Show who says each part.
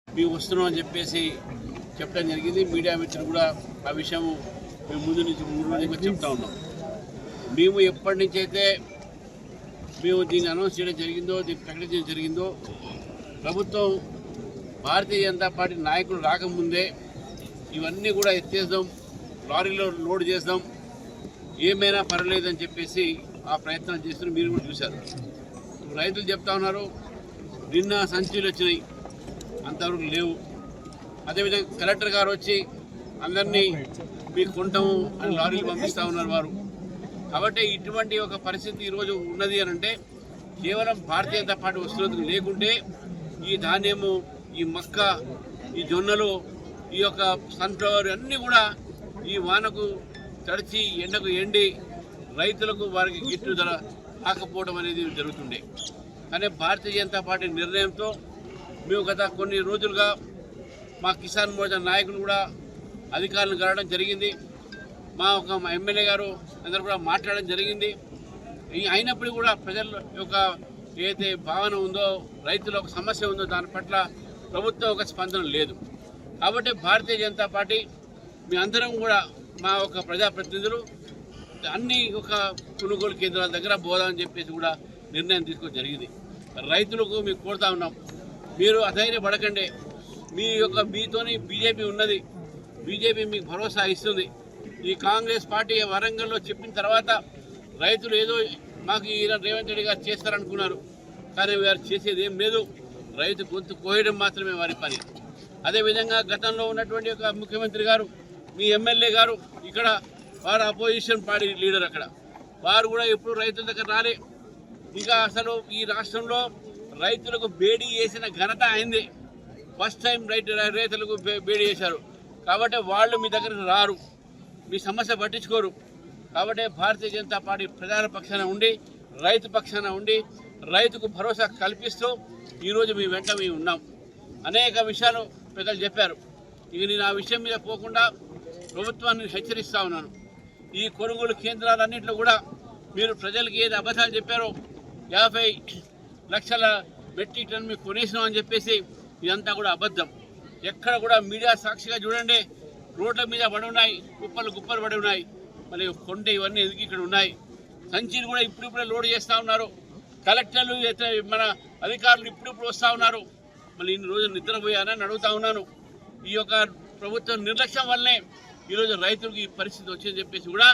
Speaker 1: మేము వస్తున్నాం అని చెప్పేసి చెప్పడం జరిగింది. మీడియా మిత్రులు కూడా ఆ విషయం మేము ముందు నుంచి 3 రోజులుగా చెప్తా ఉన్నాం. మేము ఎప్పటి నుంచి అయితే మేము దీన్ని అనౌన్స్ చేయడం జరిగిందో, దీన్ని ప్రకటించడం జరిగిందో, ప్రభుత్వం భారతీయ జనతా పార్టీ నాయకులు రాకముందే ఇవన్నీ కూడా ఎత్తేద్దాం, లారీలో లోడ్ చేద్దాం, ఏమైనా పర్వాలేదని చెప్పేసి ఆ ప్రయత్నం చేస్తున్నారు. మీరు కూడా చూశారు. రైతులు చెప్తా ఉన్నారు నిన్న సంచులు వచ్చినాయి, అంతవరకు లేవు. అదేవిధంగా కలెక్టర్ గారు వచ్చి అందరినీ మీకు కొంటాము అని లారీలు పంపిస్తూ ఉన్నారు వారు. కాబట్టి ఇటువంటి ఒక పరిస్థితి ఈరోజు ఉన్నది అని అంటే కేవలం భారతీయ జనతా పార్టీ వస్తున్నందుకు, లేకుంటే ఈ ధాన్యము, ఈ మక్క, ఈ జొన్నలు, ఈ యొక్క సన్ఫ్లవర్ అన్నీ కూడా ఈ వానకు తడిచి ఎండకు ఎండి రైతులకు వారికి గిట్టు ధర రాకపోవడం అనేది జరుగుతుండే. కానీ భారతీయ జనతా పార్టీ నిర్ణయంతో మేము గత కొన్ని రోజులుగా మా కిసాన్ మోర్చా నాయకులు కూడా అధికారులను కలవడం జరిగింది. మా ఎమ్మెల్యే గారు అందరూ కూడా మాట్లాడడం జరిగింది. అయినప్పటికీ కూడా ప్రజల యొక్క ఏదైతే భావన ఉందో, రైతుల ఒక సమస్య ఉందో దాని పట్ల ప్రభుత్వం ఒక స్పందన లేదు. కాబట్టి భారతీయ జనతా పార్టీ మీ అందరం కూడా మా ఒక ప్రజాప్రతినిధులు అన్ని ఒక కొనుగోలు కేంద్రాల దగ్గర పోదామని చెప్పేసి కూడా నిర్ణయం తీసుకోవడం జరిగింది. రైతులకు మేము కోరుతా ఉన్నాం, మీరు అధైర్యపడకండి. మీతోని బీజేపీ ఉన్నది, బీజేపీ మీకు భరోసా ఇస్తుంది. ఈ కాంగ్రెస్ పార్టీ వరంగల్లో చెప్పిన తర్వాత రైతులు ఏదో మాకు ఈయన రేవంత్ రెడ్డి గారు చేస్తారనుకున్నారు, కానీ వారు చేసేది ఏం లేదు. రైతు గొంతు కోయడం మాత్రమే వారి పని. అదేవిధంగా గతంలో ఉన్నటువంటి ఒక ముఖ్యమంత్రి గారు, మీ ఎమ్మెల్యే గారు, ఇక్కడ వారు అపోజిషన్ పార్టీ లీడర్, అక్కడ వారు కూడా ఎప్పుడు రైతుల దగ్గర రాలే. ఇంకా అసలు ఈ రాష్ట్రంలో రైతులకు బేడీ చేసిన ఘనత అయింది. ఫస్ట్ టైం రైతులకు బేడీ చేశారు. కాబట్టి వాళ్ళు మీ దగ్గరకు రారు, మీ సమస్య పట్టించుకోరు. కాబట్టి భారతీయ జనతా పార్టీ ప్రజల పక్షాన ఉండి, రైతు పక్షాన ఉండి, రైతుకు భరోసా కల్పిస్తూ ఈరోజు మీ వెంట మేము ఉన్నాం. అనేక విషయాలు పెద్దలు చెప్పారు. ఇక నేను ఆ విషయం మీద పోకుండా ప్రభుత్వాన్ని హెచ్చరిస్తూ ఉన్నాను. ఈ కొనుగోలు కేంద్రాలన్నింటిలో కూడా మీరు ప్రజలకు ఏది అబద్ధాలు చెప్పారో, 50 లక్షల మెట్రిక్ టన్ మీకు కొనేసినాం అని చెప్పేసి, ఇదంతా కూడా అబద్ధం. ఎక్కడ కూడా మీడియా సాక్షిగా చూడండి, రోడ్ల మీద పడి ఉన్నాయి, కుప్పలు పడి ఉన్నాయి. మరి కొండ ఇవన్నీ ఎందుకు ఇక్కడ ఉన్నాయి? సంచిలు కూడా ఇప్పుడిప్పుడే లోడ్ చేస్తూ ఉన్నారు. కలెక్టర్లు, మన అధికారులు ఇప్పుడిప్పుడు వస్తూ ఉన్నారు. మళ్ళీ ఇన్ని రోజులు నిద్రపోయానని అడుగుతా ఉన్నాను. ఈ యొక్క ప్రభుత్వం నిర్లక్ష్యం వల్లనే ఈరోజు రైతులకు ఈ పరిస్థితి వచ్చిందని చెప్పేసి కూడా